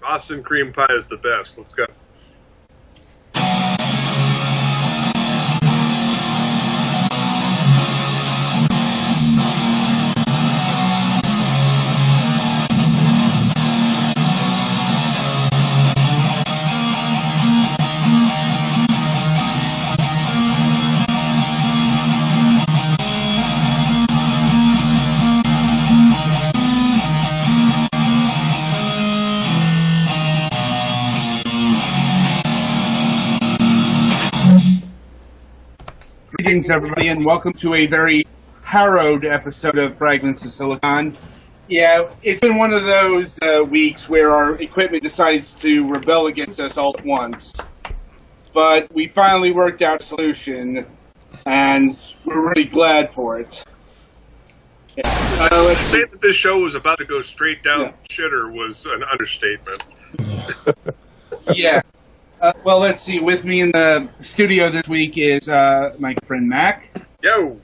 Boston cream pie is the best. Let's go. Greetings, everybody, and welcome to a very harrowed episode of Fragments of Silicon. Yeah, it's been one of those weeks where our equipment decides to rebel against us all at once. But we finally worked out a solution, and we're really glad for it. Yeah. To say that this show was about to go straight down shitter was an understatement. Yeah. Well, let's see. With me in the studio this week is my friend Mac. Yo!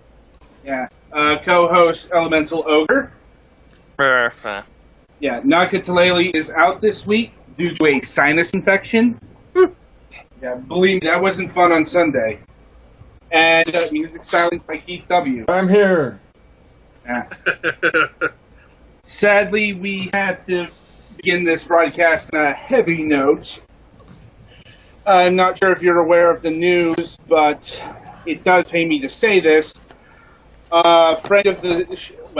Yeah. Co-host Elemental Ogre. Yeah. Nakatalele is out this week due to a sinus infection. Yeah, believe me, that wasn't fun on Sunday. And music silence by Keith W. I'm here. Yeah. Sadly, we had to begin this broadcast on a heavy note. I'm not sure if you're aware of the news, but it does pay me to say this. Friend of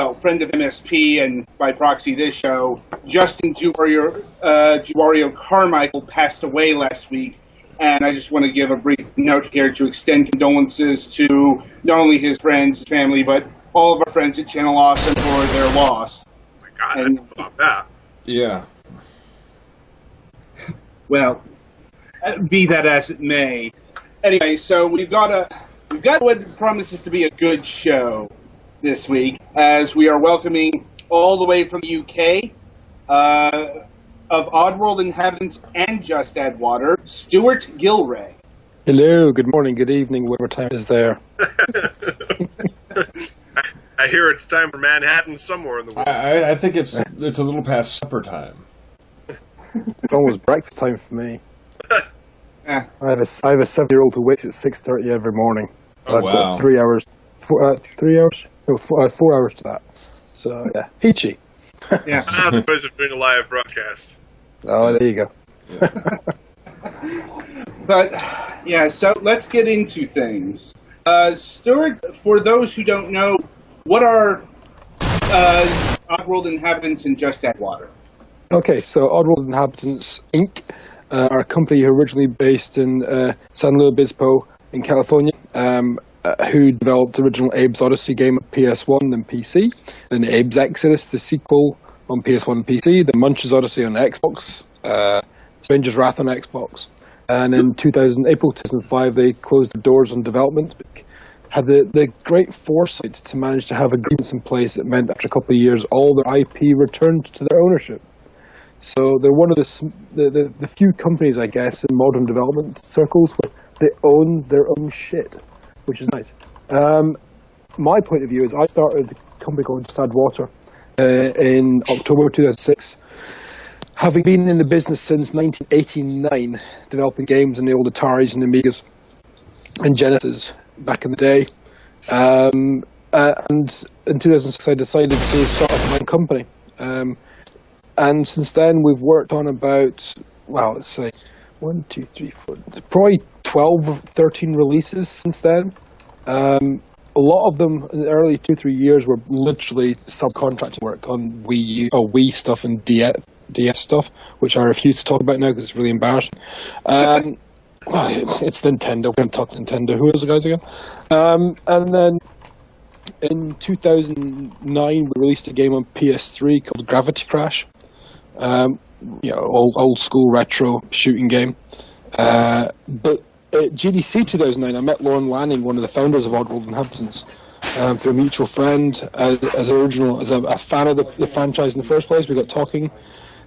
MSP and by proxy this show, Justin Juwario Carmichael passed away last week, and I just want to give a brief note here to extend condolences to not only his friends, his family, but all of our friends at Channel Awesome for their loss. Oh my God, I didn't know about that. Yeah. Well, be that as it may. Anyway, so we've got what promises to be a good show this week, as we are welcoming all the way from the UK of Oddworld inhabitants and Just Add Water, Stewart Gilray. Hello, good morning, good evening, whatever time it is there. I hear it's time for Manhattan somewhere in the world. I think it's a little past supper time. It's almost breakfast time for me. Yeah. I have a 7-year-old who wakes at 6:30 every morning. Oh, I've wow. got 3 hours. 3 hours? No, 4 hours to that. So, yeah, peachy. Yeah. The boys are doing a live broadcast. Oh, there you go. But, yeah, so let's get into things. Stuart, for those who don't know, what are Oddworld inhabitants and Just Add Water? Okay, so Oddworld Inhabitants, Inc. Are a company originally based in San Luis Obispo in California, who developed the original Abe's Odyssey game on PS1 and PC, then the Abe's Exodus, the sequel on PS1 and PC, the Munch's Odyssey on Xbox, Stranger's Wrath on Xbox, and in April 2005 they closed the doors on development, but had the great foresight to manage to have agreements in place that meant after a couple of years all their IP returned to their ownership. So they're one of the few companies, I guess, in modern development circles where they own their own shit, which is nice. My point of view is I started a company called Just Add Water in October 2006, having been in the business since 1989, developing games on the old Ataris and Amigas and Genesis back in the day. And in 2006 I decided to start up my own company. And since then, we've worked on about, let's say, 1, 2, 3, 4, probably 12 or 13 releases since then. A lot of them in the early 2-3 years were literally subcontracting work on Wii stuff and DS stuff, which I refuse to talk about now because it's really embarrassing. It's Nintendo. We're going to talk Nintendo. Who are those guys again? And then in 2009, we released a game on PS3 called Gravity Crash. Old school retro shooting game. But at GDC 2009, I met Lauren Lanning, one of the founders of Oddworld Inhabitants, through a mutual friend. As a fan of the franchise in the first place, we got talking.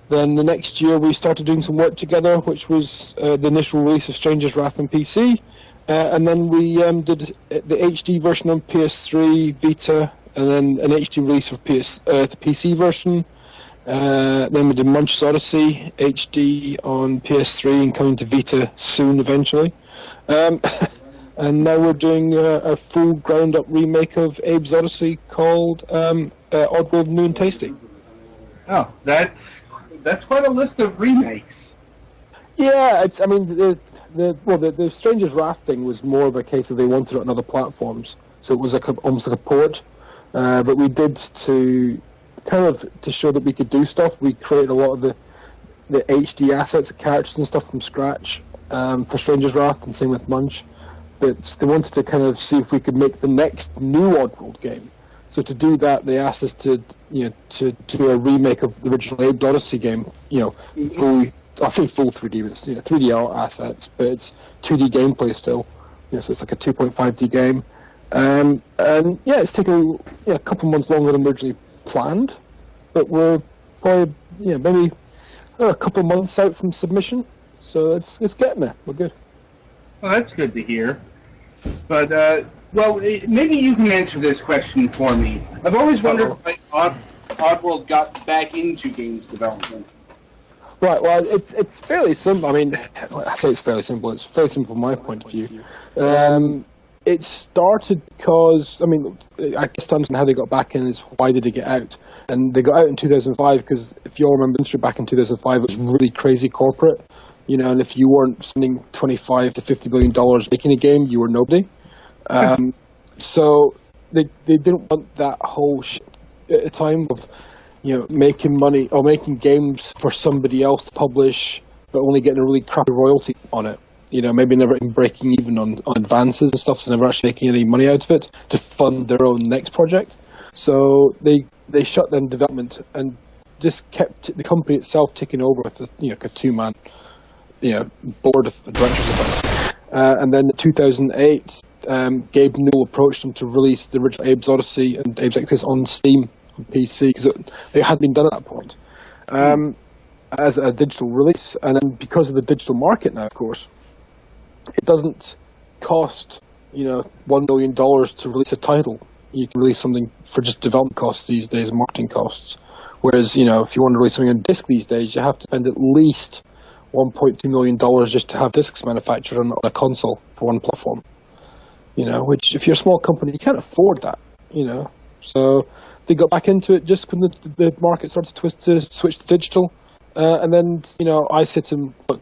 Then the next year, we started doing some work together, which was the initial release of Stranger's Wrath on PC. And then we did the HD version on PS3, Vita, and then an HD release of the PC version. Then we did Munch's Odyssey HD on PS3 and coming to Vita soon, eventually. And now we're doing a full ground-up remake of Abe's Odyssey called Oddworld New and Tasty. Oh, that's quite a list of remakes. Yeah, the Stranger's Wrath thing was more of a case of they wanted it on other platforms, so it was almost like a port. But we did to show that we could do stuff. We created a lot of the HD assets, the characters and stuff from scratch for Stranger's Wrath, and same with Munch. But they wanted to kind of see if we could make the next new Oddworld game. So to do that, they asked us to do a remake of the original Abe's Odyssey game. Fully, I'll say full 3D, but it's 3D art assets, but it's 2D gameplay still. So it's like a 2.5D game. And it's taken a couple months longer than originally planned, but we're probably maybe a couple months out from submission. So it's getting there. We're good. Well, that's good to hear. But, maybe you can answer this question for me. I've always wondered why Oddworld got back into games development. Right, well, it's fairly simple. I mean, I say it's fairly simple. It's fairly simple from my point of view. It started because, I guess to understand how they got back in is why did they get out? And they got out in 2005 because, if you all remember, the industry back in 2005, it was really crazy corporate. And if you weren't spending $25 to $50 billion making a game, you were nobody. So they didn't want that whole shit at a time of making money or making games for somebody else to publish, but only getting a really crappy royalty on it. Maybe never even breaking even on advances and stuff, so never actually making any money out of it to fund their own next project. So they shut down development and just kept the company itself ticking over with a two-man board of directors of it. And then in 2008, Gabe Newell approached them to release the original Abe's Odyssey and Abe's Exodus on Steam on PC because it hadn't been done at that point as a digital release. And then because of the digital market now, of course, it doesn't cost $1 million to release a title. You can release something for just development costs these days, marketing costs. Whereas if you want to release something on disc these days, you have to spend at least $1.2 million just to have discs manufactured on a console for one platform. Which if you're a small company, you can't afford that. So they got back into it just when the market started to switch to digital. And then I said to them, look,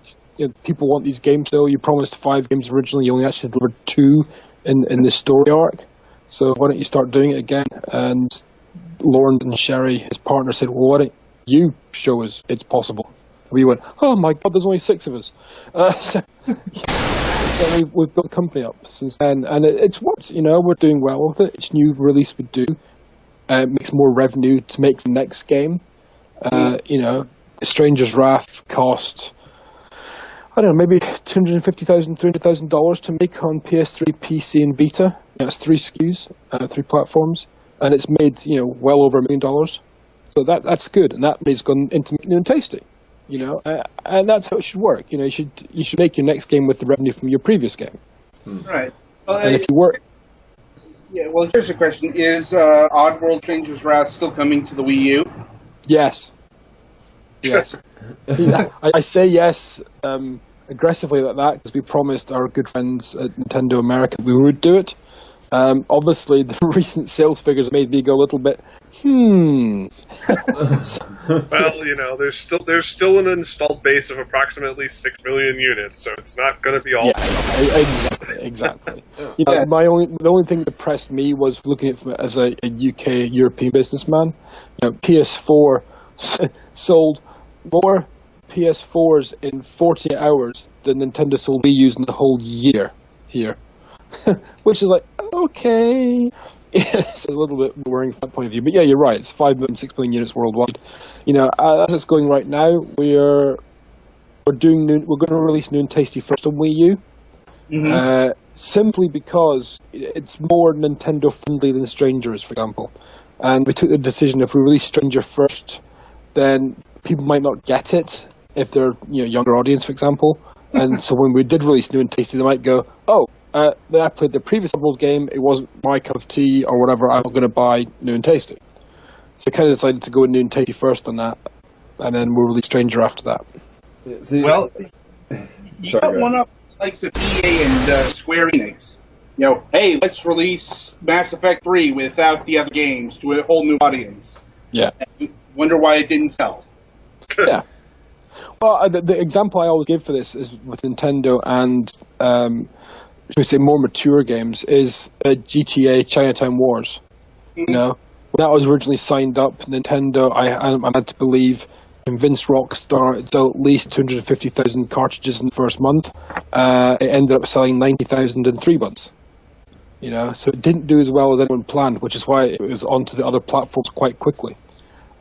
people want these games still. You promised 5 games originally. You only actually delivered 2 in the story arc. So why don't you start doing it again? And Lauren and Sherry, his partner, said, well, why don't you show us it's possible? We went, oh my god, there's only 6 of us. So we've built the company up since then, and it's worked. We're doing well with it. Each new release we do makes more revenue to make the next game. Stranger's Wrath cost, I don't know, maybe $250,000, $300,000 to make on PS3, PC, and Vita. It's 3 SKUs, 3 platforms, and it's made well over $1 million. So that's good, and that money's gone into new and tasty. And that's how it should work. You should make your next game with the revenue from your previous game. Right. And if you work, well, here's the question: is Oddworld Stranger's Wrath still coming to the Wii U? Yes. Yes. I say yes aggressively like that because we promised our good friends at Nintendo America we would do it. Obviously, the recent sales figures made me go a little bit, Well, there's still an installed base of approximately 6 million units, so it's not going to be all. Yeah, exactly. The only thing that depressed me was looking at it as a UK European businessman. PS4 sold more PS4s in 48 hours than Nintendo sold Wii U's in the whole year here. Which is like, okay. It's a little bit worrying from that point of view. But yeah, you're right. It's 5 million, 6 million units worldwide. As it's going right now, we're going to release New and Tasty first on Wii U. Mm-hmm. Simply because it's more Nintendo friendly than Stranger is, for example. And we took the decision if we release Stranger first, then people might not get it if they're younger audience, for example. And so when we did release New and Tasty, they might go, oh, I played the previous Oddworld game, it wasn't my cup of tea or whatever, I'm not going to buy New and Tasty. So I kind of decided to go with New and Tasty first on that. and then we'll release Stranger after that. See, Well, you Sorry, got go one up like the EA and Square Enix. Hey, let's release Mass Effect 3 without the other games to a whole new audience. Yeah. And wonder why it didn't sell. Yeah. Well, the example I always give for this is with Nintendo and, should we say, more mature games is GTA Chinatown Wars. Mm-hmm. When that was originally signed up, Nintendo, I'm led to believe, convinced Rockstar to sell at least 250,000 cartridges in the first month. It ended up selling 90,000 in 3 months. So it didn't do as well as anyone planned, which is why it was onto the other platforms quite quickly.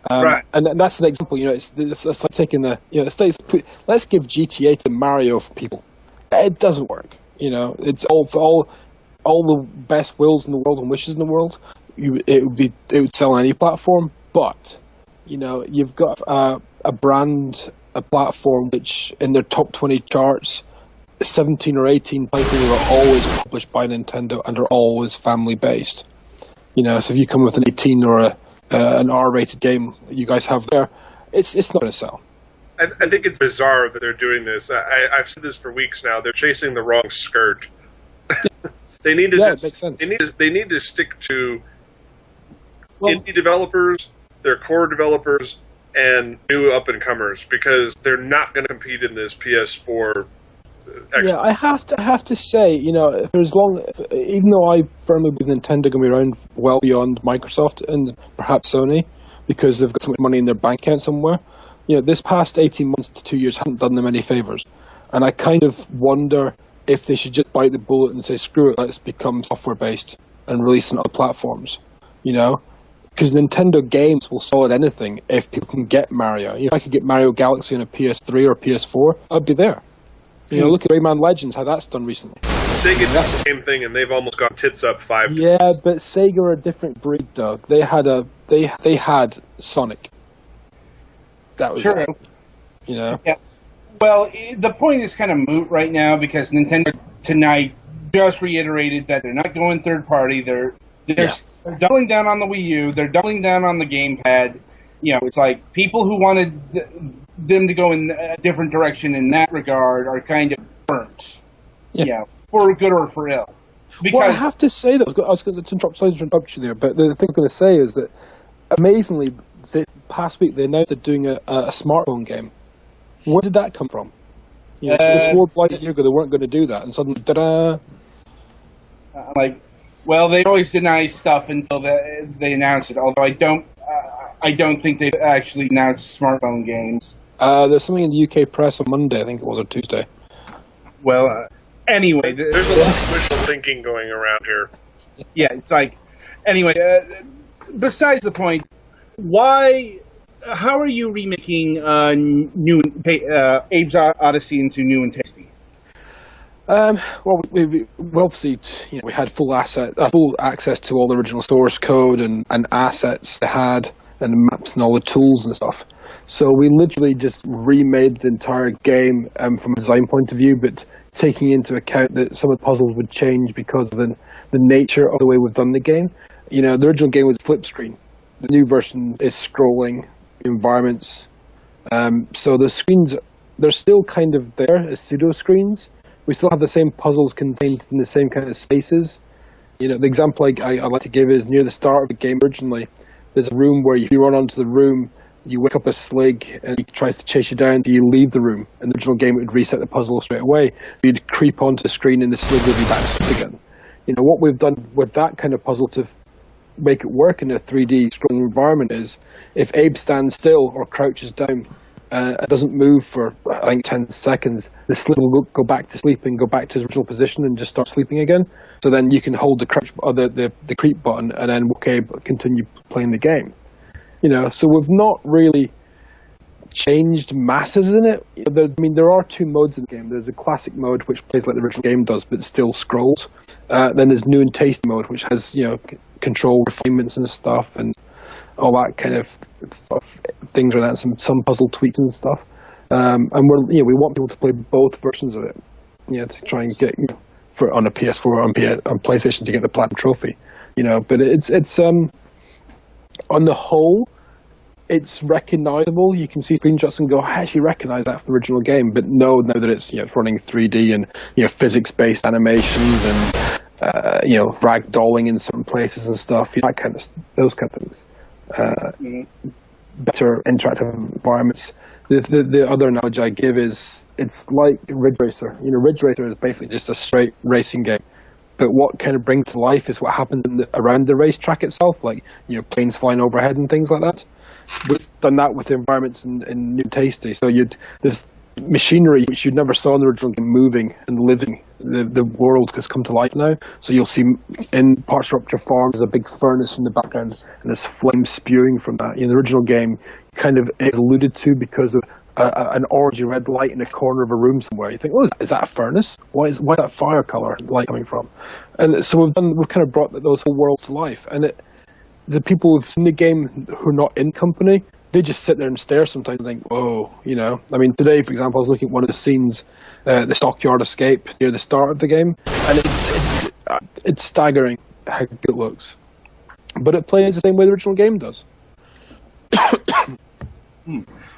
Right. And that's an example. It's like taking let's give GTA to Mario for people. It doesn't work. It's all for all the best wills in the world and wishes in the world. It would sell on any platform, but you've got a brand, a platform which in their top 20 charts, 17 or 18 titles are always published by Nintendo and are always family based. So if you come with an 18 or an R-rated game that you guys have there, it's not going to sell. I think it's bizarre that they're doing this. I've said this for weeks now. They're chasing the wrong skirt. They need to. It makes sense. They need to stick to indie developers, their core developers, and new up-and-comers, because they're not going to compete in this PS4. Yeah, I have to say, even though I firmly believe Nintendo going to be around well beyond Microsoft and perhaps Sony, because they've got so much money in their bank account somewhere, this past 18 months to 2 years haven't done them any favors. And I kind of wonder if they should just bite the bullet and say, screw it, let's become software-based and release on other platforms, Because Nintendo games will sell at anything if people can get Mario. If I could get Mario Galaxy on a PS3 or PS4, I'd be there. Look at Rayman Legends, how that's done recently. Sega did the same thing, and they've almost gone tits up 5 times. Yeah, but Sega are a different breed, Doug. They had Sonic. That was True. it. Yeah. Well, the point is kind of moot right now because Nintendo tonight just reiterated that they're not going third party. They're doubling down on the Wii U. They're doubling down on the gamepad. It's like people who wanted them to go in a different direction in that regard are kind of burnt. For good or for ill. Because I have to say, that I was going to interrupt you there, but the thing I'm going to say is that, amazingly, past week they announced they're doing a smartphone game. Where did that come from? They swore blind a year ago they weren't going to do that, and suddenly, ta-da! They always deny stuff until they announce it. Although I don't think they've actually announced smartphone games. There's something in the UK press on Monday, I think it was, or Tuesday. Well, anyway, there's a lot of wishful thinking going around here. Yeah, it's like anyway. Besides the point, how are you remaking Abe's Odyssey into new and tasty? Well, we obviously, we had full access to all the original source code and assets they had, and maps and all the tools and stuff. So we literally just remade the entire game from a design point of view, but taking into account that some of the puzzles would change because of the nature of the way we've done the game. The original game was flip screen. The new version is scrolling environments. So the screens, they're still kind of there as pseudo screens. We still have the same puzzles contained in the same kind of spaces. The example I like to give is near the start of the game originally, there's a room where if you run onto the room, you wake up a Slig and he tries to chase you down, you leave the room. In the original game, it would reset the puzzle straight away. You'd creep onto the screen and the Slig would be back to sleep again. What we've done with that kind of puzzle to make it work in a 3D scrolling environment is if Abe stands still or crouches down and doesn't move for, I think, 10 seconds, the Slig will go back to sleep and go back to his original position and just start sleeping again. So then you can hold the crouch or the creep button and then continue playing the game. So we've not really changed masses in it. There are 2 modes in the game. There's a classic mode, which plays like the original game does, but still scrolls. Then there's new and tasty mode, which has, control refinements and stuff, and all that kind of things like that, some puzzle tweaks and stuff. And we want people to play both versions of it, to try and get, on a PS4 or on PlayStation to get the platinum trophy. But it's on the whole, it's recognizable. You can see screenshots and go, I actually recognize that from the original game. But no, now that it's running 3D and physics-based animations and ragdolling in certain places and stuff, those kind of things. Better interactive environments. The other analogy I give is it's like Ridge Racer. Ridge Racer is basically just a straight racing game. But what kind of brings to life is what happens around the racetrack itself, like planes flying overhead and things like that. We've done that with the environments in New Tasty. So there's machinery which you never saw in the original game moving and living. The world has come to life now. So you'll see in Parts Rupture Farm there's a big furnace in the background and there's flame spewing from that. In the original game, kind of is alluded to because of an orangey red light in a corner of a room somewhere. You think, is that a furnace? Why is that fire color light coming from? And so we've kind of brought those whole worlds to life. And the people who've seen the game who are not in company, they just sit there and stare sometimes and think, whoa, I mean, today, for example, I was looking at one of the scenes, the Stockyard Escape near the start of the game, and it's staggering how good it looks. But it plays the same way the original game does.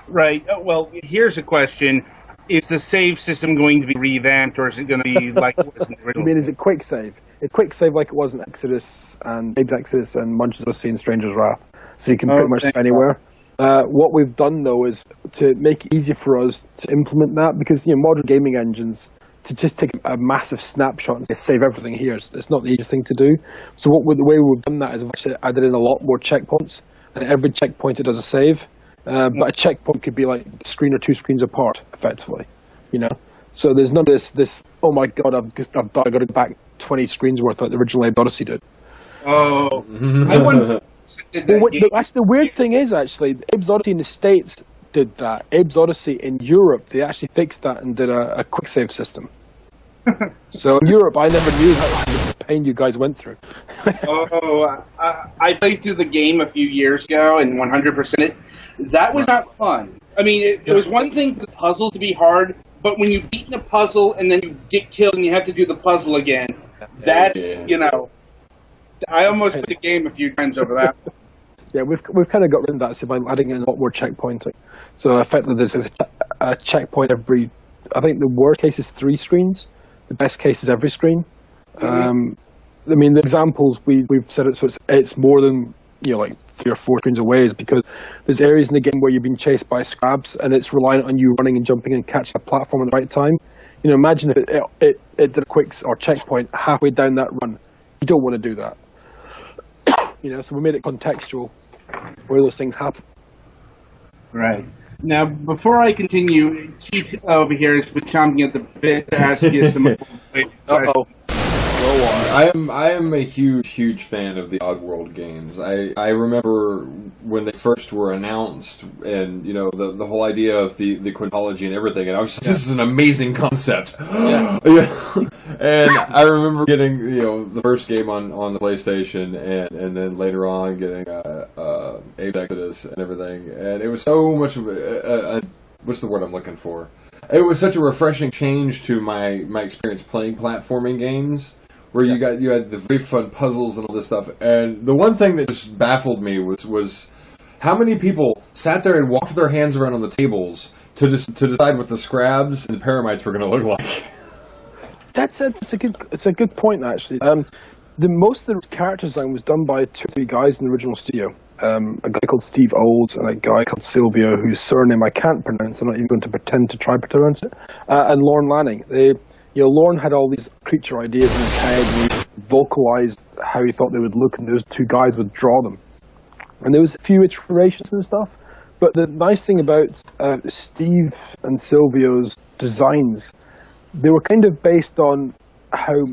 Right. Well, here's a question. Is the save system going to be revamped, or is it going to be like it was in the original? I mean, is it quick save? It's quick save like it was in Exodus and Abe's Exodus and Munch's Odyssey and Stranger's Wrath. So you can pretty much anywhere. What we've done, though, is to make it easier for us to implement that, because modern gaming engines, to just take a massive snapshot and say, save everything here, it's not the easiest thing to do. So the way we've done that is we've actually added in a lot more checkpoints, and at every checkpoint it does a save. But a checkpoint could be like a screen or two screens apart, effectively, So there's none of this. Oh my God, I've got to go back 20 screens worth like the original Abe Odyssey did. Oh, I wonder. Actually, the weird thing is Abe's Odyssey in the States did that. Abe's Odyssey in Europe, they actually fixed that and did a quick save system. So in Europe, I never knew how the pain you guys went through. I played through the game a few years ago and 100% it. That was not fun. I mean, it was one thing for the puzzle to be hard, but when you beat a puzzle and then you get killed and you have to do the puzzle again, that's, I almost beat the game a few times over that. Yeah, we've kind of got rid of that by adding in a lot more checkpointing. So effectively, there's a checkpoint every. I think the worst case is 3 screens. The best case is every screen. Mm-hmm. I mean, the examples we've said it so it's more than like 3 or 4 screens away, is because there's areas in the game where you're being chased by scrabs and it's reliant on you running and jumping and catching a platform at the right time. Imagine if it did a quick or checkpoint halfway down that run. You don't want to do that. So we made it contextual where those things happen. Right. Now, before I continue, Keith over here has been chomping at the bit to ask you some Uh-oh. I am a huge fan of the Oddworld games. I remember when they first were announced, and the whole idea of the quintology and everything, and I was just, this is an amazing concept. Yeah. And I remember getting the first game on the PlayStation, and then later on getting Abe's Exodus and everything, and it was so much of what's the word I'm looking for? It was such a refreshing change to my experience playing platforming games, where you had the very fun puzzles and all this stuff. And the one thing that just baffled me was how many people sat there and walked their hands around on the tables to decide what the scrabs and the paramites were going to look like. It's a good point, actually. Most of the character design was done by 2 or 3 guys in the original studio. A guy called Steve Olds and a guy called Silvio, whose surname I can't pronounce. I'm not even going to pretend to try to pronounce it. And Lorne Lanning. Lorne had all these creature ideas in his head, and he vocalized how he thought they would look, and those 2 guys would draw them. And there was a few iterations and stuff. But the nice thing about Steve and Silvio's designs, they were kind of based on how.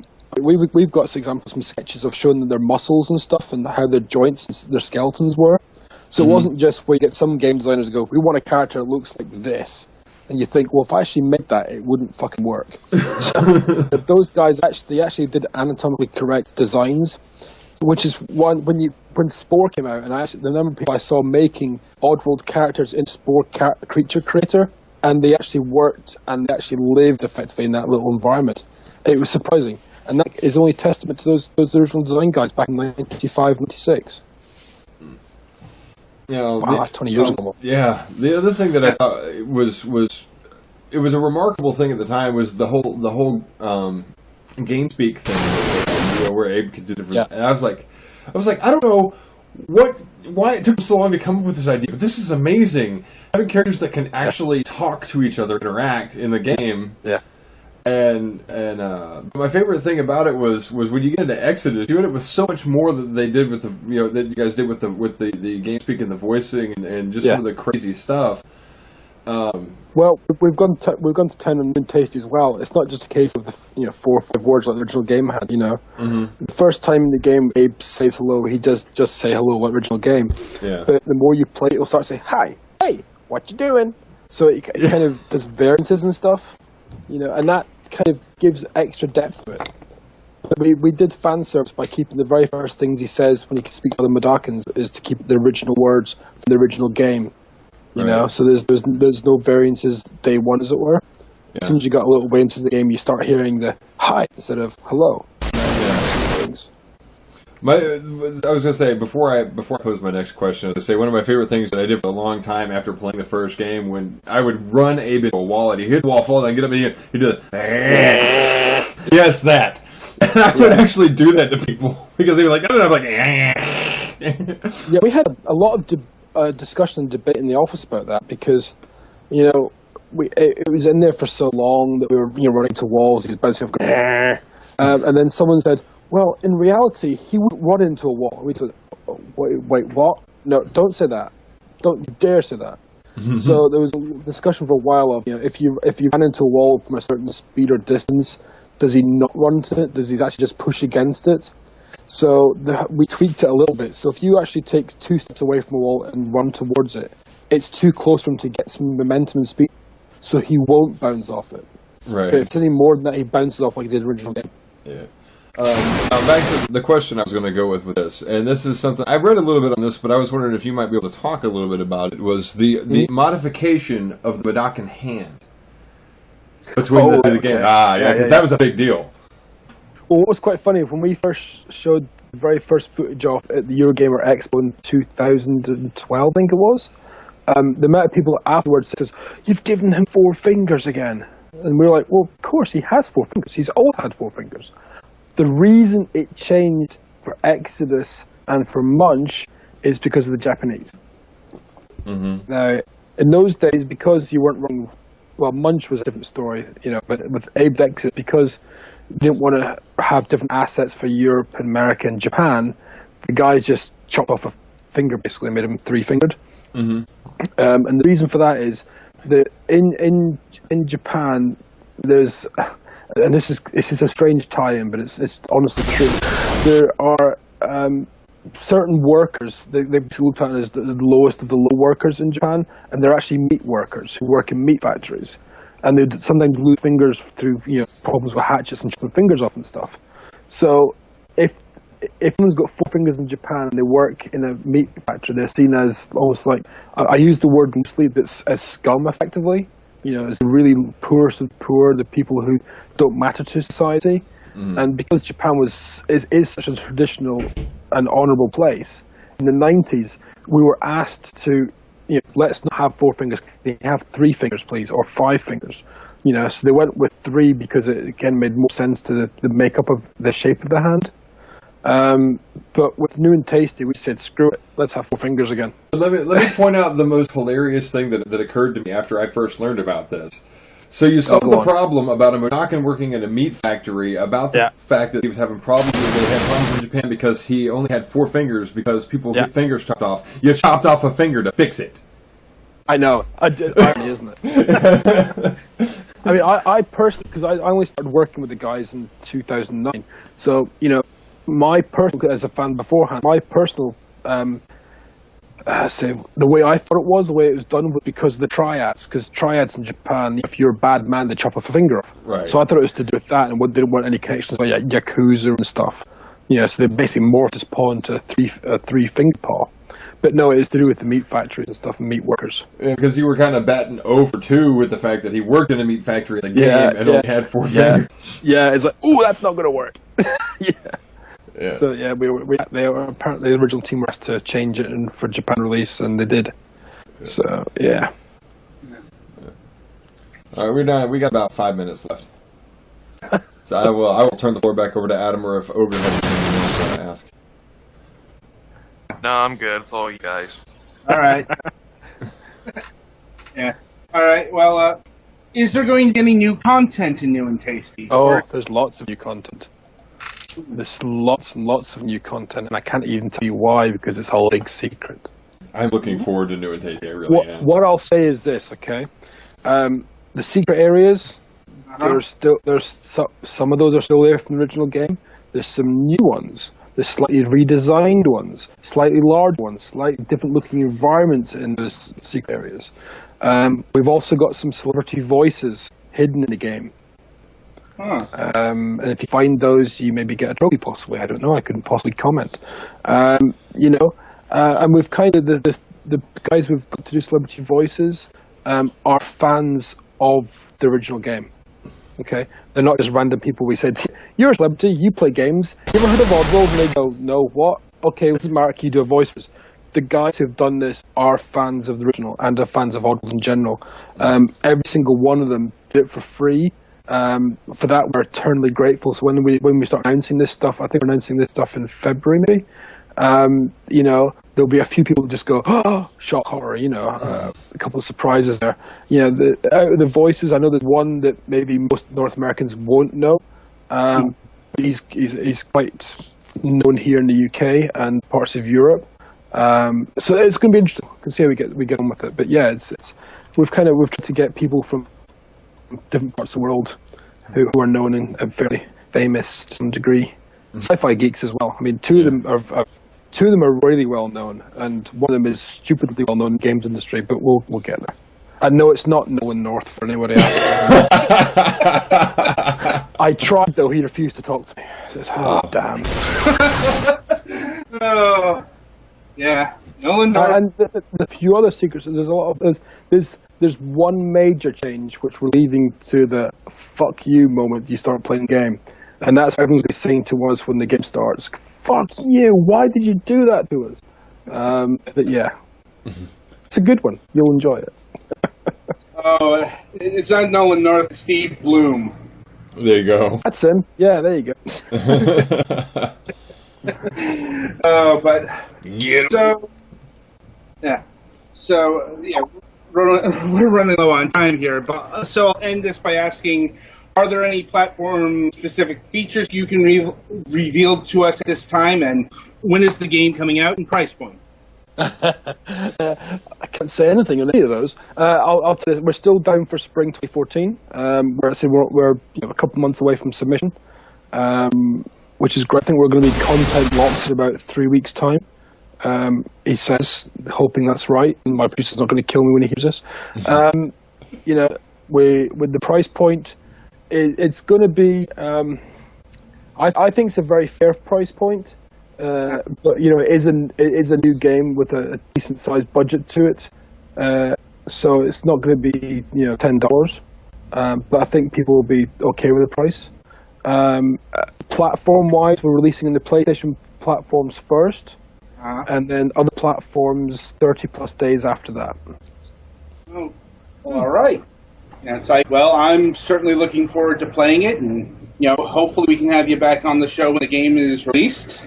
We've got some examples from sketches of showing their muscles and stuff and how their joints and their skeletons were. So it wasn't just where you get some game designers go, we want a character that looks like this. And you think, well, if I actually made that, it wouldn't fucking work. So those guys actually did anatomically correct designs, which is when Spore came out, and the number of people I saw making Oddworld characters in Spore Creature Creator, and they actually worked and they actually lived effectively in that little environment. It was surprising. And that is only a testament to those original design guys back in 1995, 96. Wow, that's 20 years ago. Yeah. The other thing that I thought was it was a remarkable thing at the time was the whole GameSpeak thing, where Abe could do different. Yeah. And I was like, I don't know why it took so long to come up with this idea, but this is amazing. Having characters that can actually talk to each other, interact in the game. Yeah. And my favorite thing about it was when you get into Exodus, doing it with so much more that they did with that you guys did with the GameSpeak and the voicing and just some of the crazy stuff. Well, we've gone to town on New and Tasty as well. It's not just a case of the 4 or 5 words like the original game had. The first time in the game Abe says hello, he does just say hello like the original game. Yeah. But the more you play, it'll start to say hi, hey, what you doing? So it kind of does variances and stuff, and that kind of gives extra depth to it. We did fan service by keeping the very first things he says when he speaks to the Mudokons is to keep the original words from the original game. So there's no variances day one, as it were. Yeah. As soon as you got a little way into the game, you start hearing the hi instead of hello. Things. I was going to say, before I pose my next question, I was going to say one of my favorite things that I did for a long time after playing the first game, when I would run Abe into a wall, and he'd hit the wall, fall down, get up, and he'd do the yes, that. And I would actually do that to people, because they were like, I don't know, I'm like, yeah, we had a lot of discussion and debate in the office about that, because, it was in there for so long that we were, running to walls, he was bouncing off, and then someone said, well, in reality, he would run into a wall. And we said, oh, wait, what? No, don't say that. Don't you dare say that. So there was a discussion for a while of, if you ran into a wall from a certain speed or distance, does he not run to it? Does he actually just push against it? So we tweaked it a little bit. So if you actually take 2 steps away from a wall and run towards it, it's too close for him to get some momentum and speed, so he won't bounce off it. Right. But if it's any more than that, he bounces off like he did the original game. Yeah. Now back to the question I was going to go with this, and this is something I read a little bit on this, but I was wondering if you might be able to talk a little bit about it. Was the modification of the Mudokon hand between the game? Because that was a big deal. Well, what was quite funny, when we first showed the very first footage off at the Eurogamer Expo in 2012, I think it was, the amount of people afterwards says, "You've given him 4 fingers again." And we were like, well, of course, he has 4 fingers. He's always had 4 fingers. The reason it changed for Exodus and for Munch is because of the Japanese. Now, in those days, because you weren't running, well, Munch was a different story, but with Abe's Exodus, because you didn't want to have different assets for Europe and America and Japan, the guys just chopped off a finger, basically, made him 3-fingered. And the reason for that is that in Japan, there's, and this is a strange tie-in, but it's honestly true. There are certain workers, they looked at as the lowest of the low workers in Japan, and they're actually meat workers who work in meat factories, and they sometimes lose fingers through problems with hatchets and chopping fingers off and stuff. So if someone's got 4 fingers in Japan and they work in a meat factory, they're seen as almost like, I use the word loosely, but as scum, effectively. As the really poorest of poor, the people who don't matter to society. And because Japan is such a traditional and honourable place, in the 90s, we were asked to, let's not have 4 fingers, they have 3 fingers, please, or 5 fingers. So they went with 3 because it, again, made more sense to the makeup of the shape of the hand. But with New and Tasty, we said, screw it, let's have 4 fingers again. Let me point out the most hilarious thing that occurred to me after I first learned about this. So you solved the problem about a Mudokon working in a meat factory, about the fact that he was having problems, they had problems in Japan because he only had 4 fingers because people get fingers chopped off. You chopped off a finger to fix it. I know. Irony, isn't it? I mean, I personally, because I only started working with the guys in 2009, so, my personal, as a fan beforehand, my personal, the way I thought it was, the way it was done was because of the triads. Because triads in Japan, if you're a bad man, they chop off a finger off. Right. So I thought it was to do with that, and didn't want any connections with Yakuza and stuff. So they basically morphed his paw into a 3-finger paw. But no, it is to do with the meat factories and stuff, and meat workers. Yeah, because you were kind of batting 0 for 2 with the fact that he worked in a meat factory in the game and only had 4 fingers. Yeah, it's like, ooh, that's not going to work. Yeah. So yeah, they were apparently the original team were asked to change it and for Japan release, and they did. So yeah. All right, we got about 5 minutes left. So I will turn the floor back over to Adam, or if Ogre has anything else to ask. No, I'm good. It's all you guys. All right. Yeah. All right. Well, is there going to be any new content in New and Tasty? Oh, there's lots of new content. There's lots and lots of new content, and I can't even tell you why because it's a big secret. I'm looking forward to New and Tasty. I really am. What I'll say is this, okay? The secret areas, some of those are still there from the original game. There's some new ones. There's slightly redesigned ones, slightly large ones, slightly different looking environments in those secret areas. We've also got some celebrity voices hidden in the game. Huh. And if you find those, you maybe get a trophy possibly. I don't know. I couldn't possibly comment. And we've kind of, the guys we've got to do celebrity voices are fans of the original game. Okay? They're not just random people we said, you're a celebrity, you play games, you ever heard of Oddworld? And they go, no, what? Okay, this is Mark, you do a voice for us. The guys who've done this are fans of the original and are fans of Oddworld in general. Every single one of them did it for free. For that, we're eternally grateful. So when we start announcing this stuff, I think we're announcing this stuff in February, maybe. There'll be a few people who just go, oh, shock horror, a couple of surprises there. Out of the voices, I know there's one that maybe most North Americans won't know. He's quite known here in the UK and parts of Europe. So it's going to be interesting. We can see how we get on with it. But yeah, we've tried to get people from different parts of the world who are known and fairly famous to some degree. Sci-fi geeks as well. I mean, two of them are really well known, and one of them is stupidly well known in the games industry. But we'll get there. I know it's not Nolan North for anybody else. I tried though; he refused to talk to me. Says, damn. Oh, yeah, Nolan North. And the few other secrets. There's a lot of there's one major change which we're leaving to the fuck you moment you start playing the game. And that's what everyone's saying to us when the game starts. Fuck you, why did you do that to us? But yeah, it's a good one. You'll enjoy it. Oh, it's not Nolan North, it's Steve Bloom. There you go. That's him. Yeah, there you go. We're running low on time here. But so I'll end this by asking, are there any platform-specific features you can reveal to us at this time, and when is the game coming out and price point? I can't say anything on any of those. I'll tell you, we're still down for spring 2014. We're a couple months away from submission, which is great. I think we're going to be content locked in about 3 weeks' time. He says, hoping that's right, and my producer's not going to kill me when he hears this. With the price point, it's going to be. I think it's a very fair price point. But it is a new game with a decent sized budget to it, so it's not going to be $10. But I think people will be okay with the price. Platform wise, we're releasing in the PlayStation platforms first, and then other platforms 30+ days after that. Oh, all right. That's like, well, I'm certainly looking forward to playing it, and hopefully we can have you back on the show when the game is released.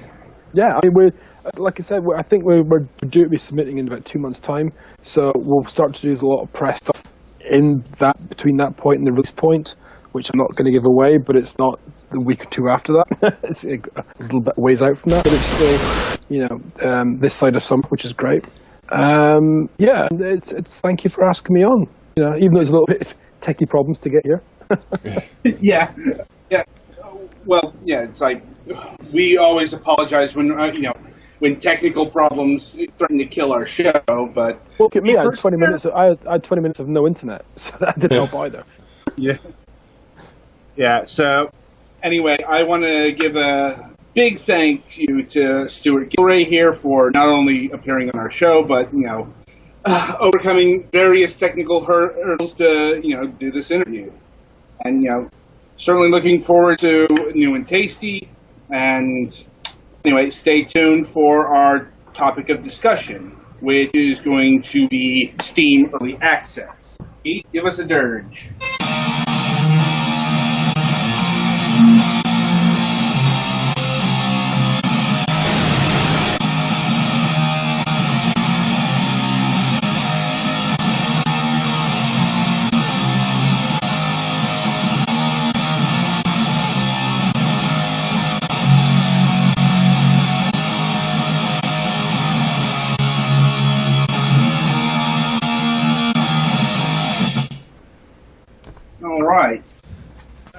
Yeah, I mean, like I said, I think we're due to be submitting in about 2 months' time, so we'll start to do a lot of press stuff between that point and the release point, which I'm not going to give away, but it's not the week or two after that. It's a little bit ways out from that, but it's still, this side of summer, which is great. Yeah, and it's thank you for asking me on. Even though it's a little bit of techie problems to get here. Yeah. Well, yeah, it's like we always apologize when when technical problems threaten to kill our show. But look at me, I had 20 minutes. I had 20 minutes of no internet, so that didn't help either. Yeah. So anyway, I want to give a big thank you to Stewart Gilray here for not only appearing on our show, but overcoming various technical hurdles to do this interview, and certainly looking forward to New and Tasty, and Anyway, stay tuned for our topic of discussion, which is going to be Steam Early Access. Pete, give us a dirge.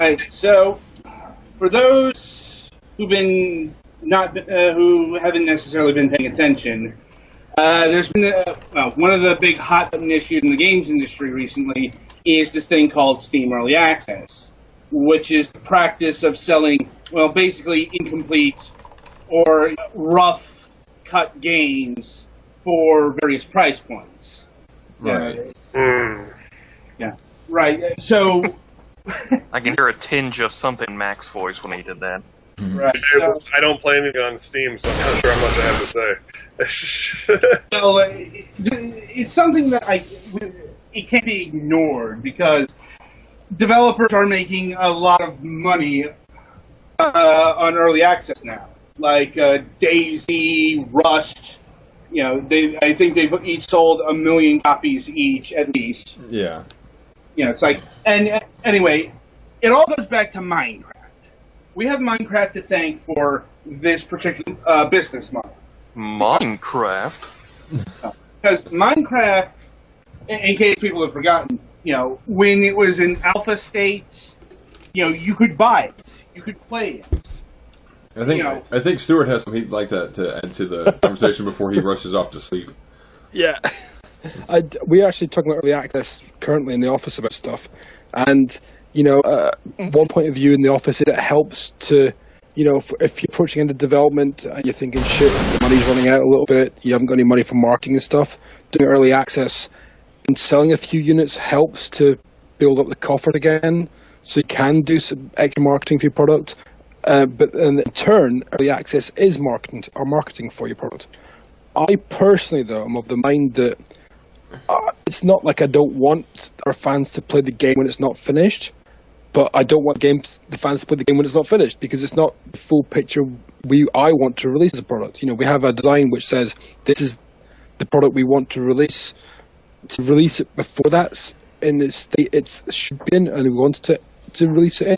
Alright, so for those who haven't necessarily been paying attention, there's been one of the big hot button issues in the games industry recently is this thing called Steam Early Access, which is the practice of selling, well, basically incomplete or rough cut games for various price points. Right. Yeah. Right. So I can hear a tinge of something in Mac's voice when he did that. right. So, I don't play anything on Steam, so I'm not sure how much I have to say. well, it's something that it can't be ignored because developers are making a lot of money on early access now. Like DayZ, Rust, I think they've each sold 1 million copies each at least. Yeah. It's like, and anyway, it all goes back to Minecraft. We have Minecraft to thank for this particular business model. Minecraft? Because Minecraft, in case people have forgotten, when it was in alpha state, you could buy it, you could play it. I think Stewart has something he'd like to add to the conversation before he rushes off to sleep. Yeah. We're actually talking about early access currently in the office about stuff. And, one point of view in the office is it helps to, if you're approaching into development and you're thinking, shit, the money's running out a little bit, you haven't got any money for marketing and stuff, doing early access and selling a few units helps to build up the coffer again so you can do some extra marketing for your product. But in turn, early access is marketing for your product. I personally, though, am of the mind that it's not like I don't want our fans to play the game when it's not finished, but I don't want the fans to play the game when it's not finished because it's not the full picture I want to release as a product. We have a design which says this is the product we want to release. To release it before that's in the state it should be in, and we wanted to release it in,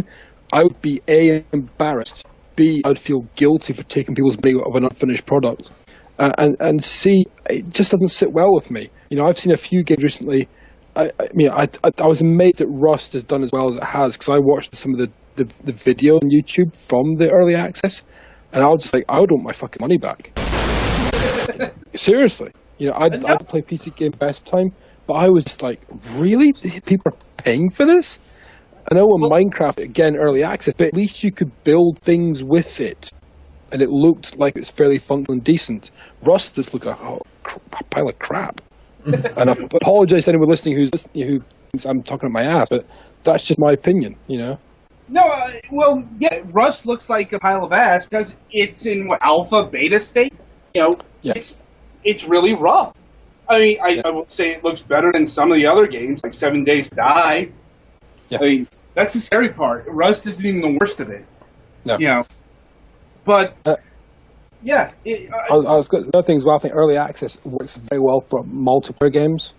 I would be A, embarrassed, B, I would feel guilty for taking people's money of an unfinished product. And C, it just doesn't sit well with me. I've seen a few games recently. I was amazed that Rust has done as well as it has because I watched some of the video on YouTube from the early access, and I was just like, I would want my fucking money back. Seriously, I'd play PC game best time, but I was just like, really? People are paying for this? I know on Minecraft, again, early access, but at least you could build things with it. And it looked like it's fairly functional and decent. Rust just looked like a pile of crap. And I apologize to anyone listening who thinks I'm talking about my ass, but that's just my opinion, No, Rust looks like a pile of ass because it's in alpha, beta state. Yes. It's really rough. I would say it looks better than some of the other games, like 7 Days to Die. Yeah. That's the scary part. Rust isn't even the worst of it. No. But, yeah. The other thing as well, I think early access works very well for multiplayer games.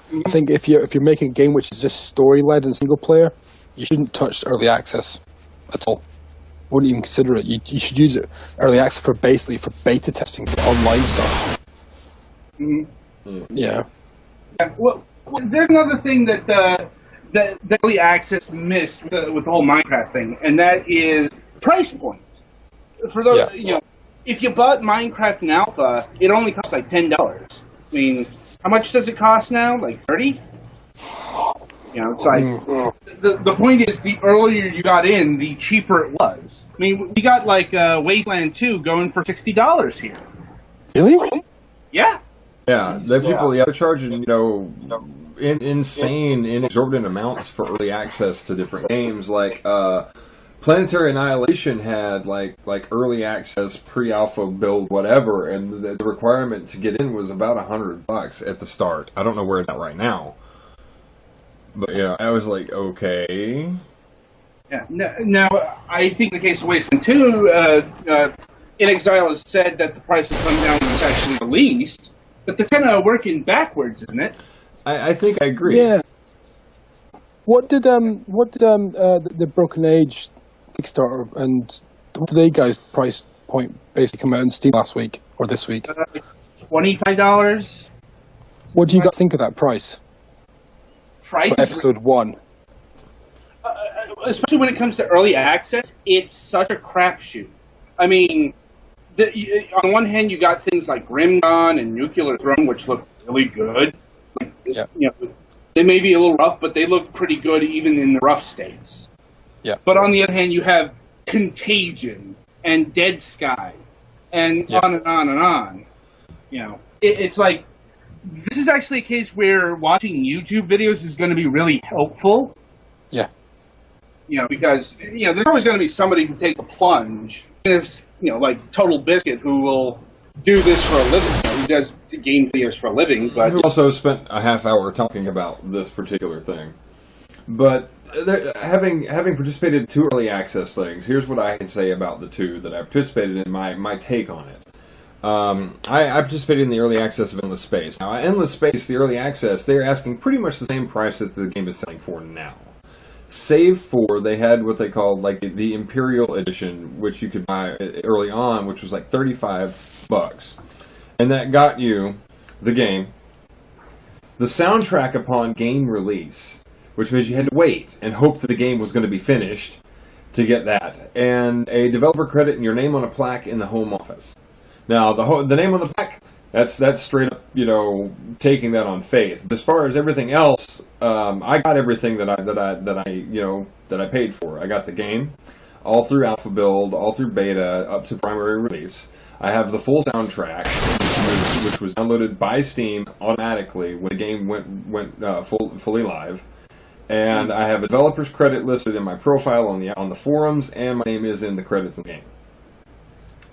Mm-hmm. I think if you're making a game which is just story-led and single-player, you shouldn't touch early access at all. Wouldn't even consider it. You should use it early access for beta testing for online stuff. Mm-hmm. Yeah. Well, there's another thing that early access missed with the whole Minecraft thing, and that is price point. For those, if you bought Minecraft in alpha, it only costs like $10. I mean, how much does it cost now? Like $30? It's like the point is, the earlier you got in, the cheaper it was. I mean, we got like Wasteland 2 going for $60 here. Really? Yeah. Yeah, they're charging insane, exorbitant amounts for early access to different games. Like Planetary Annihilation had like early access, pre-alpha build, whatever, and the requirement to get in was about $100 at the start. I don't know where it's at right now, but yeah, I was like, okay. Yeah. Now, I think in the case of Wasteland 2, In Exile has said that the price will come down when it's actually released, but they're kind of working backwards, isn't it? I think I agree. Yeah. What did the Broken Age Kickstarter and what did they guys' price point basically come out in Steam last week or this week? $25. What do you guys think of that price? Price for episode 1. Especially when it comes to early access, it's such a crapshoot. I mean, on one hand, you got things like Grimdawn and Nuclear Throne, which look really good. Yeah. You know, they may be a little rough, but they look pretty good even in the rough states. Yeah. But on the other hand, you have Contagion and Dead Sky, and on and on and on. You know, it's like this is actually a case where watching YouTube videos is going to be really helpful. Yeah. You know, because there's always going to be somebody who takes a plunge. There's like Total Biscuit who will do this for a living. Who does game videos for a living, but who also spent a half hour talking about this particular thing. But having participated in 2 early access things, here's what I can say about the 2 that I participated in. My take on it. I participated in the early access of Endless Space. Now, Endless Space, the early access, they're asking pretty much the same price that the game is selling for now. Save for, they had what they called like the Imperial Edition, which you could buy early on, which was like $35. And that got you the game, the soundtrack upon game release, which means you had to wait and hope that the game was going to be finished to get that, and a developer credit and your name on a plaque in the home office. Now, the name on the plaque, that's straight up, taking that on faith. But as far as everything else, I got everything that I paid for. I got the game, all through alpha build, all through beta, up to primary release. I have the full soundtrack, which was downloaded by Steam automatically when the game went fully live. And I have a developer's credit listed in my profile on the forums, and my name is in the credits of the game.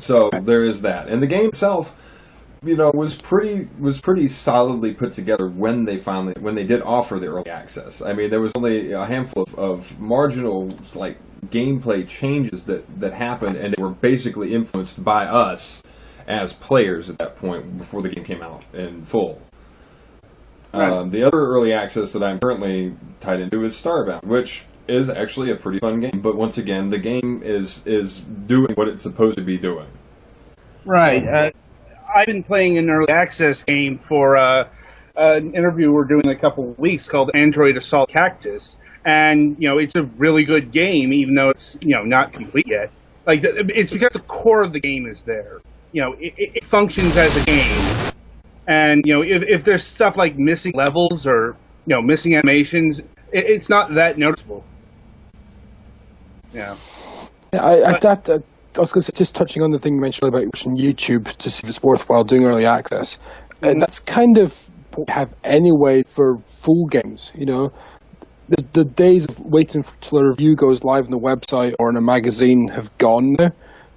So there is that. And the game itself, was pretty solidly put together when they did offer the early access. I mean, there was only a handful of marginal gameplay changes that happened, and they were basically influenced by us as players at that point before the game came out in full. Right. The other early access that I'm currently tied into is Starbound, which is actually a pretty fun game. But once again, the game is doing what it's supposed to be doing. Right. I've been playing an early access game for an interview we're doing in a couple of weeks called Android Assault Cactus. And, it's a really good game, even though it's, not complete yet. It's because the core of the game is there. It functions as a game. And, if there's stuff like missing levels or, missing animations, it's not that noticeable. Yeah. I was going to say, just touching on the thing you mentioned about watching YouTube to see if it's worthwhile doing early access. And that's kind of what we have anyway for full games, The days of waiting till a review goes live on the website or in a magazine have gone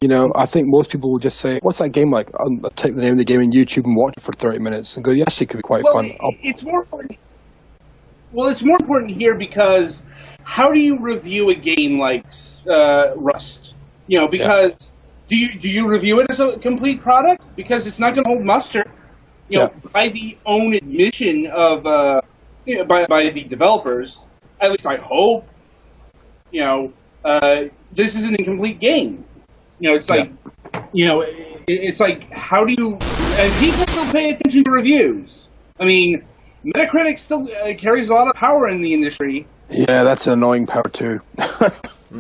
now. I think most people will just say, what's that game like? I'll take the name of the game on YouTube and watch it for 30 minutes and go, yes, it could be quite fun. It's more important. Well, it's more important here because how do you review a game like Rust? Because do you review it as a complete product? Because it's not going to hold muster. By the own admission of by the developers, at least I hope. This is an incomplete game. It's like, it's like, how do you, and people still pay attention to reviews. I mean, Metacritic still carries a lot of power in the industry. Yeah, that's an annoying power too.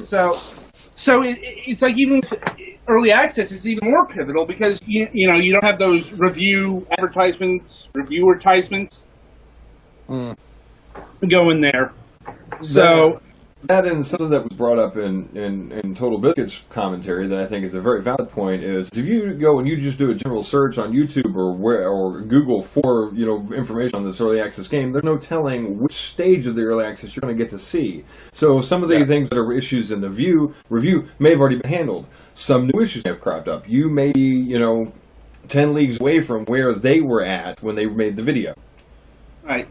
So it's like even early access is even more pivotal because, you don't have those reviewer advertisements go in there. So That and something that was brought up in Total Biscuit's commentary that I think is a very valid point is if you go and you just do a general search on YouTube or Google for information on this early access game, there's no telling which stage of the early access you're going to get to see. So some of the things that are issues in the review may have already been handled. Some new issues may have cropped up. You may be 10 leagues away from where they were at when they made the video. Right.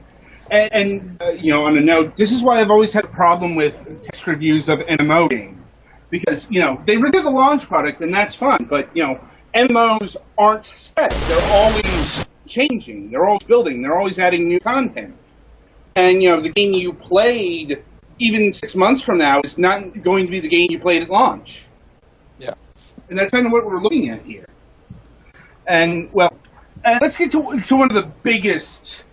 And on a note, this is why I've always had a problem with test reviews of MMO games. Because, they review the launch product, and that's fun, but, MMOs aren't set. They're always changing. They're always building. They're always adding new content. And, the game you played, even 6 months from now, is not going to be the game you played at launch. Yeah. And that's kind of what we're looking at here. And, let's get to one of the biggest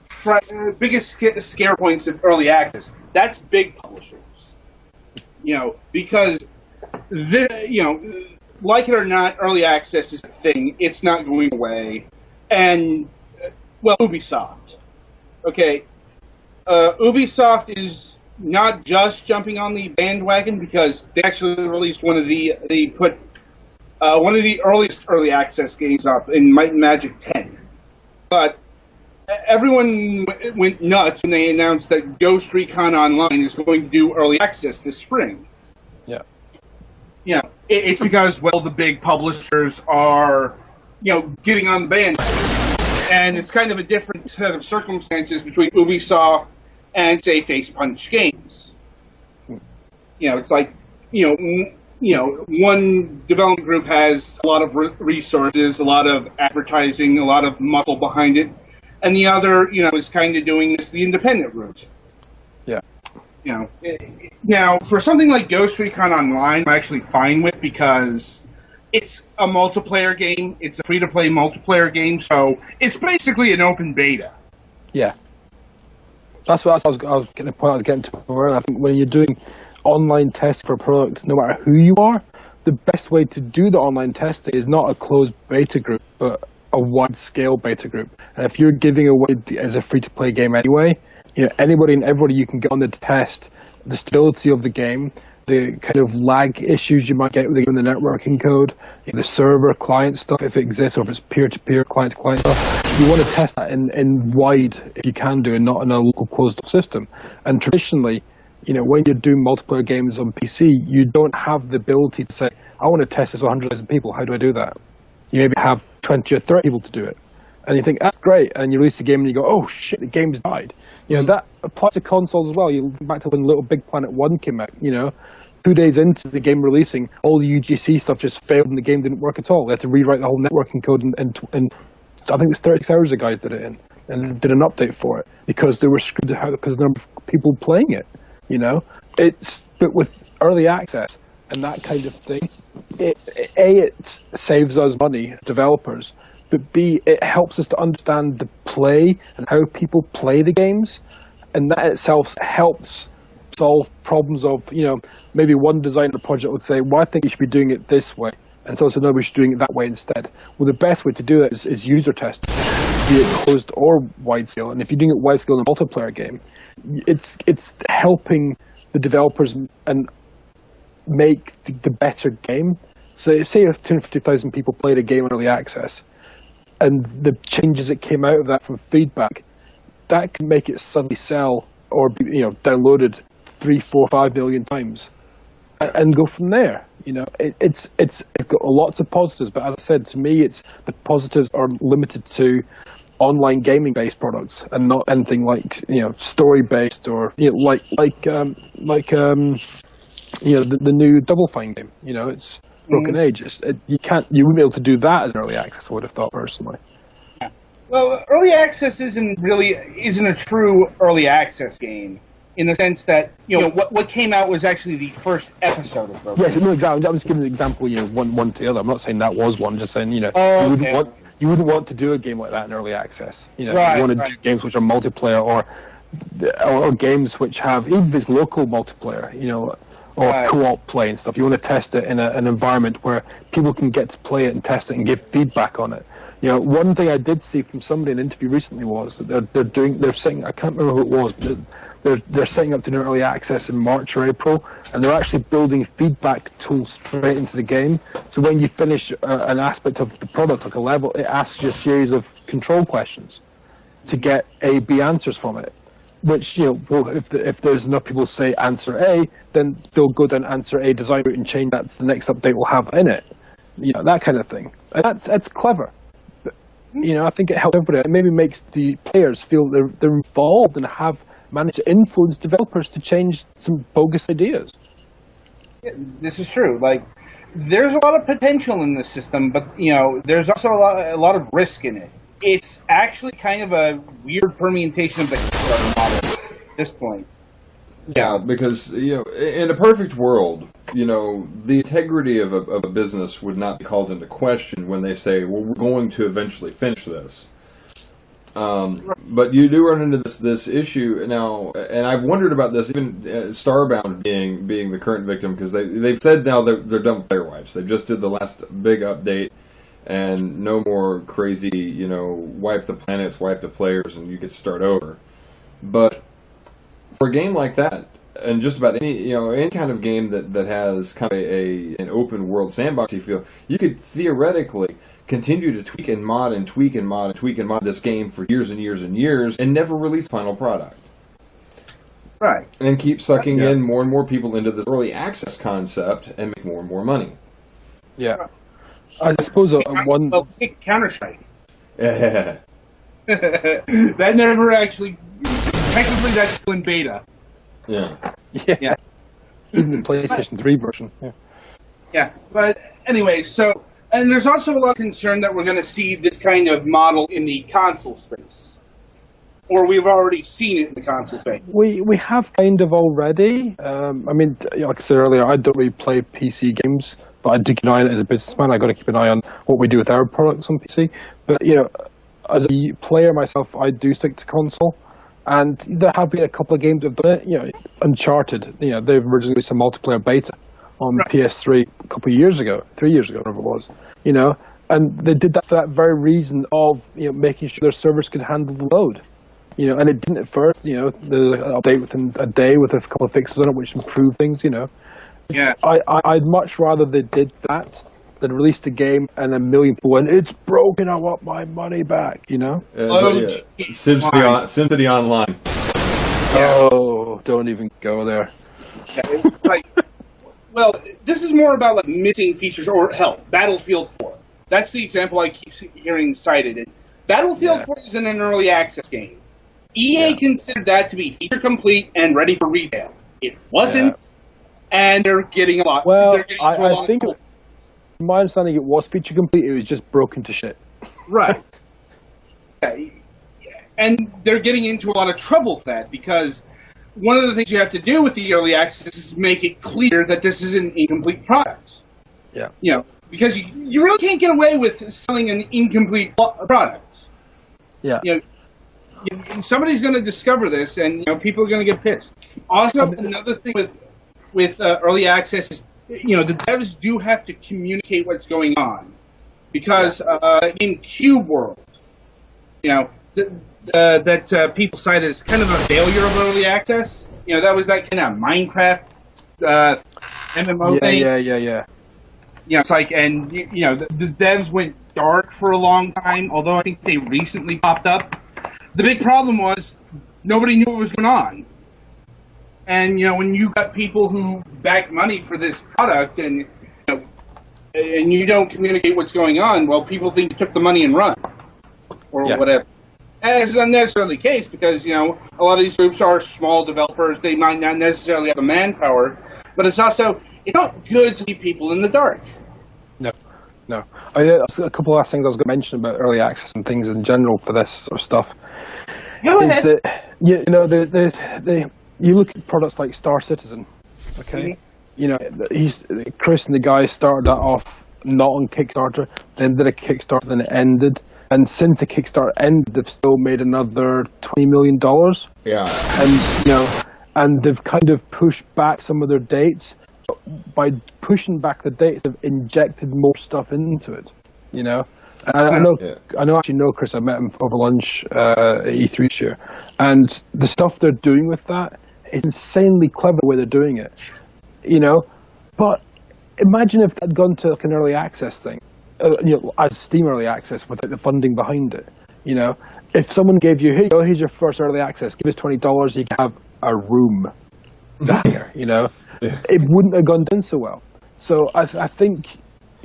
scare points of early access. That's big publishers. Because like it or not, early access is a thing. It's not going away. And Ubisoft. Okay, Ubisoft is not just jumping on the bandwagon because they actually released one of the earliest early access games up in Might and Magic 10, but everyone went nuts when they announced that Ghost Recon Online is going to do early access this spring. Yeah. It's because, the big publishers are, getting on the bandwagon. And it's kind of a different set of circumstances between Ubisoft and, say, Face Punch Games. It's like, one development group has a lot of resources, a lot of advertising, a lot of muscle behind it. And the other, is kind of doing this the independent route. Yeah. Now, for something like Ghost Recon Online, I'm actually fine with because it's a multiplayer game. It's a free-to-play multiplayer game, so it's basically an open beta. Yeah. That's what I was getting the point I was getting to earlier. I think when you're doing online testing for a product, no matter who you are, the best way to do the online testing is not a closed beta group, but a wide-scale beta group. And if you're giving away as a free-to-play game anyway, anybody and everybody you can get on the test the stability of the game, the kind of lag issues you might get with the networking code, the server client stuff if it exists, or if it's peer-to-peer, client-to-client stuff. You want to test that in wide if you can do, and not in a local closed system. And traditionally, when you're doing multiplayer games on PC, you don't have the ability to say, I want to test this with 100,000 people. How do I do that? You maybe have 20 or 30 people to do it. And you think, that's great. And you release the game and you go, oh shit, the game's died. That applies to consoles as well. You look back to when Little Big Planet 1 came out, 2 days into the game releasing, all the UGC stuff just failed and the game didn't work at all. They had to rewrite the whole networking code and I think it was 36 hours the guys did it in and did an update for it because they were screwed out because of the number of people playing it, But with early access and that kind of thing, it saves us money, developers, but B, it helps us to understand the play and how people play the games, and that itself helps solve problems of, maybe one designer project would say, well, I think you should be doing it this way, and so no, we should be doing it that way instead. Well, the best way to do that is user testing, be it closed or wide scale, and if you're doing it wide scale in a multiplayer game, it's helping the developers and make the better game. So say if 250,000 people played a game in early access, and the changes that came out of that from feedback, that can make it suddenly sell or be downloaded 3, 4, 5 million times, and go from there. It's got lots of positives, but as I said, to me, it's the positives are limited to online gaming based products and not anything like story based or the new Double Fine game. It's Broken Age. You wouldn't be able to do that as early access, I would have thought personally. Well, early access isn't a true early access game in the sense that what came out was actually the first episode of Broken Age. Yes, no, exactly. I'm just giving an example. One to the other. I'm not saying that was one. Just saying you wouldn't want to do a game like that in early access. Right, you want to do games which are multiplayer or or games which have, even if it's local multiplayer, or co-op play and stuff. You want to test it in an environment where people can get to play it and test it and give feedback on it. One thing I did see from somebody in an interview recently was that they're setting, I can't remember who it was, but they're setting up to do early access in March or April, and they're actually building feedback tools straight into the game. So when you finish an aspect of the product, like a level, it asks you a series of control questions to get A, B answers from it. Which, if there's enough people say answer A, then they'll go down answer A design route and change that to the next update will have in it. That kind of thing. And that's clever. But, I think it helps everybody. It maybe makes the players feel they're involved and have managed to influence developers to change some bogus ideas. Yeah, this is true. Like, there's a lot of potential in this system, but, there's also a lot of risk in it. It's actually kind of a weird permutation of the Kickstarter model at this point. Yeah, because, in a perfect world, the integrity of a business would not be called into question when they say, well, we're going to eventually finish this. But you do run into this issue now, and I've wondered about this, even Starbound being the current victim, because they've said now they're done with player wipes. They just did the last big update, and no more crazy, wipe the planets, wipe the players, and you could start over. But for a game like that, and just about any kind of game that has kind of an open world sandboxy feel, you could theoretically continue to tweak and mod and tweak and mod and tweak and mod this game for years and years and years and never release final product. Right. And keep sucking in more and more people into this early access concept and make more and more money. Yeah. I suppose one... Well, Counter-Strike. That never actually... Technically, that's still in beta. Yeah. Yeah. Even the PlayStation 3 version. Yeah. Yeah, but anyway, so... And there's also a lot of concern that we're going to see this kind of model in the console space. Or we've already seen it in the console space. We have kind of already. Like I said earlier, I don't really play PC games, but I do keep an eye on it as a businessman. I've got to keep an eye on what we do with our products on PC. But, as a player myself, I do stick to console. And there have been a couple of games that have done it. Uncharted, they've originally released a multiplayer beta on PS3 a couple of years ago, 3 years ago, whatever it was, and they did that for that very reason of, making sure their servers could handle the load, and it didn't at first, the update within a day with a couple of fixes on it, which improved things, Yeah. I'd much rather they did that than released a game and a million people went, it's broken, I want my money back, SimCity Online. Oh, don't even go there. Yeah, it's like... Well, this is more about like missing features, or hell, Battlefield 4. That's the example I keep hearing cited. Battlefield 4 is in an early access game. EA considered that to be feature complete and ready for retail. It wasn't, and they're getting a lot. Well, I think, from my understanding, it was feature complete. It was just broken to shit. Right. And they're getting into a lot of trouble with that because one of the things you have to do with the early access is make it clear that this is an incomplete product. Yeah. Because you really can't get away with selling an incomplete product. Yeah. Somebody's going to discover this, and people are going to get pissed. Also, another thing with early access is, the devs do have to communicate what's going on, because in Cube World, that people cite as kind of a failure of early access. That was that kind of Minecraft MMO thing. Yeah. It's like, and the devs went dark for a long time, although I think they recently popped up. The big problem was nobody knew what was going on. And when you got people who back money for this product, and you don't communicate what's going on, well, people think you took the money and run, or whatever. And it's not necessarily the case because, a lot of these groups are small developers. They might not necessarily have the manpower. But it's also, it's not good to leave people in the dark. No. A couple of last things I was going to mention about early access and things in general for this sort of stuff. Go ahead. That, you look at products like Star Citizen, okay? Chris and the guy started that off not on Kickstarter, then did a Kickstarter, then it ended. And since the Kickstarter ended, they've still made another $20 million. Yeah. And they've kind of pushed back some of their dates. By pushing back the dates, they've injected more stuff into it. And I actually know Chris. I met him over lunch at E3 this year, and the stuff they're doing with that is insanely clever the way they're doing it. But imagine if they'd gone to like an early access thing, as Steam early access without the funding behind it. If someone gave you, hey, here's your first early access, give us $20, you can have a room there. It wouldn't have gone down so well. So I think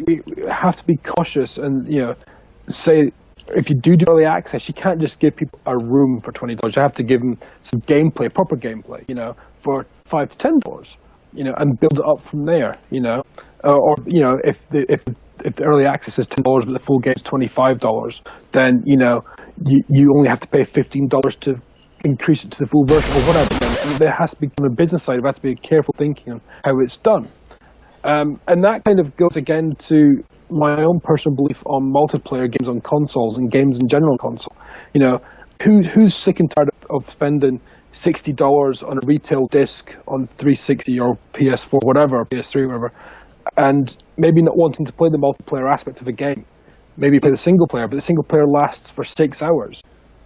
we have to be cautious and say if you do early access, you can't just give people a room for $20. You have to give them some gameplay, proper gameplay, for $5 to $10, and build it up from there, or if the early access is $10 but the full game is $25, then you only have to pay $15 to increase it to the full version or whatever. And there has to be on the business side, there has to be careful thinking on how it's done. And that kind of goes again to my own personal belief on multiplayer games on consoles and games in general console. Who's sick and tired of spending $60 on a retail disc on 360 or PS4, whatever, PS3, whatever, and maybe not wanting to play the multiplayer aspect of a game? Maybe play the single player, but the single player lasts for 6 hours.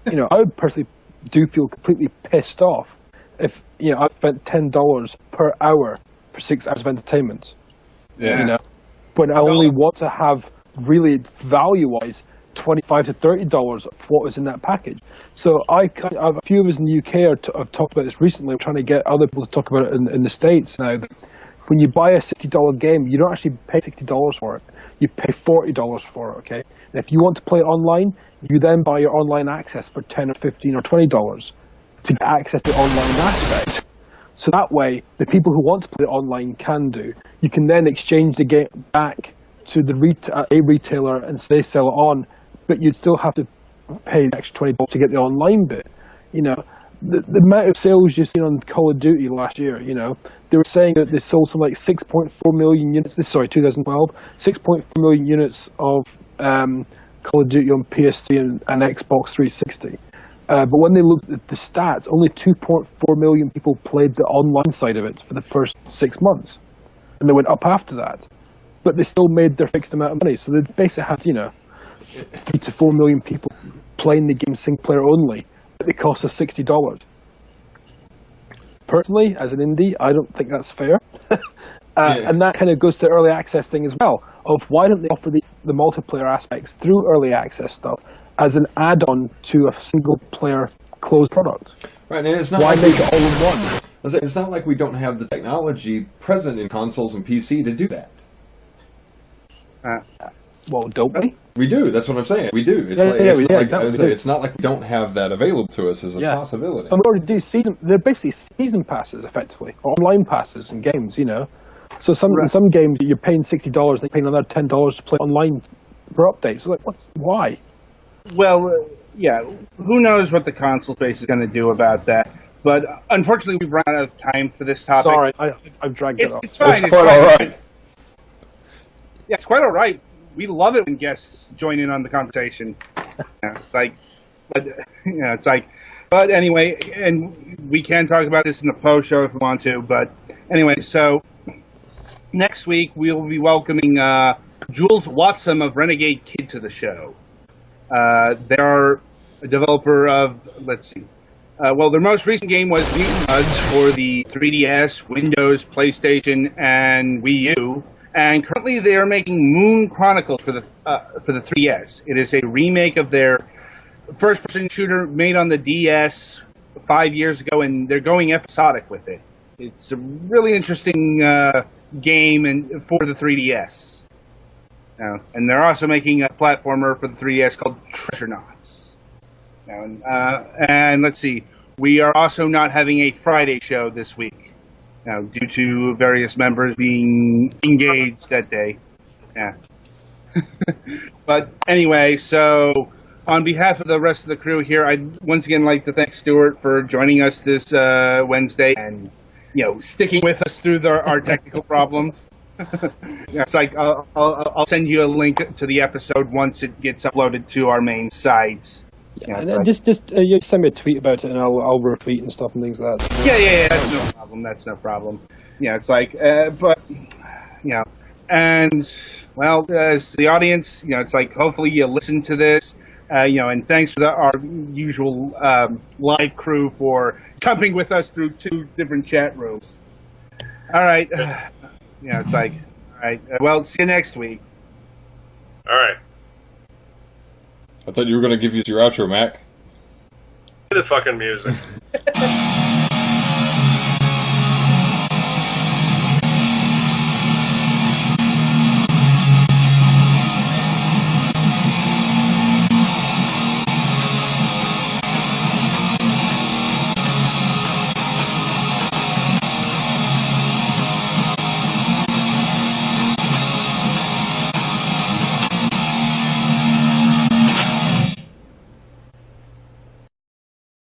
I would personally do feel completely pissed off if I spent $10 per hour for 6 hours of entertainment. Yeah. But I only want to have really value-wise $25 to $30 for what was in that package. So a few of us in the UK have talked about this recently. We're trying to get other people to talk about it in the States now. When you buy a $60 game, you don't actually pay $60 for it. You pay $40 for it, okay? And if you want to play it online, you then buy your online access for $10 or $15 or $20 to get access to the online aspect. So that way, the people who want to play it online can do. You can then exchange the game back to a retailer and they sell it on, but you'd still have to pay the extra $20 to get the online bit. The amount of sales you've seen on Call of Duty last year, they were saying that they sold something like 6.4 million units, 2012, 6.4 million units of Call of Duty on PS3 and Xbox 360. But when they looked at the stats, only 2.4 million people played the online side of it for the first 6 months. And they went up after that. But they still made their fixed amount of money. So they basically had, 3 to 4 million people playing the game single player only at the cost of $60. Personally, as an indie, I don't think that's fair. And that kind of goes to the early access thing as well, of why don't they offer the multiplayer aspects through early access stuff as an add-on to a single-player closed product? Right, and it's not why like make it all in one? It's not like we don't have the technology present in consoles and PC to do that. Well, don't we? We do. That's what I'm saying. We do. It's not like we don't have that available to us as a possibility. And we already do they're basically season passes, effectively, or online passes in games. So some games you're paying $60, they're paying another $10 to play online for updates. So why? Well, who knows what the console space is going to do about that? But unfortunately, we've run out of time for this topic. Sorry, I've dragged it off. It's fine. It's quite all right. Yeah, it's quite all right. We love it when guests join in on the conversation. But anyway, and we can talk about this in the post show if we want to. But anyway, so next week we'll be welcoming Jules Watson of Renegade Kid to the show. They are a developer of, their most recent game was Mutant Mudds for the 3DS, Windows, PlayStation, and Wii U. And currently they are making Moon Chronicles for the 3DS. It is a remake of their first-person shooter made on the DS 5 years ago, and they're going episodic with it. It's a really interesting game for the 3DS. And they're also making a platformer for the 3DS called Treasure Knots. And let's see, we are also not having a Friday show this week. Due to various members being engaged that day. But anyway, so on behalf of the rest of the crew here, I'd once again like to thank Stewart for joining us this Wednesday and, sticking with us through our technical problems. Yeah, it's like I'll send you a link to the episode once it gets uploaded to our main site. Yeah, and just send me a tweet about it, and I'll retweet and stuff and things like that. So. Yeah, that's no problem. That's no problem. Yeah, it's like, but and well, as the audience, it's like hopefully you listen to this, and thanks to our usual live crew for jumping with us through 2 different chat rooms. All right, it's like, all right, well, see you next week. All right. I thought you were going to give us your outro, Mac. The fucking music.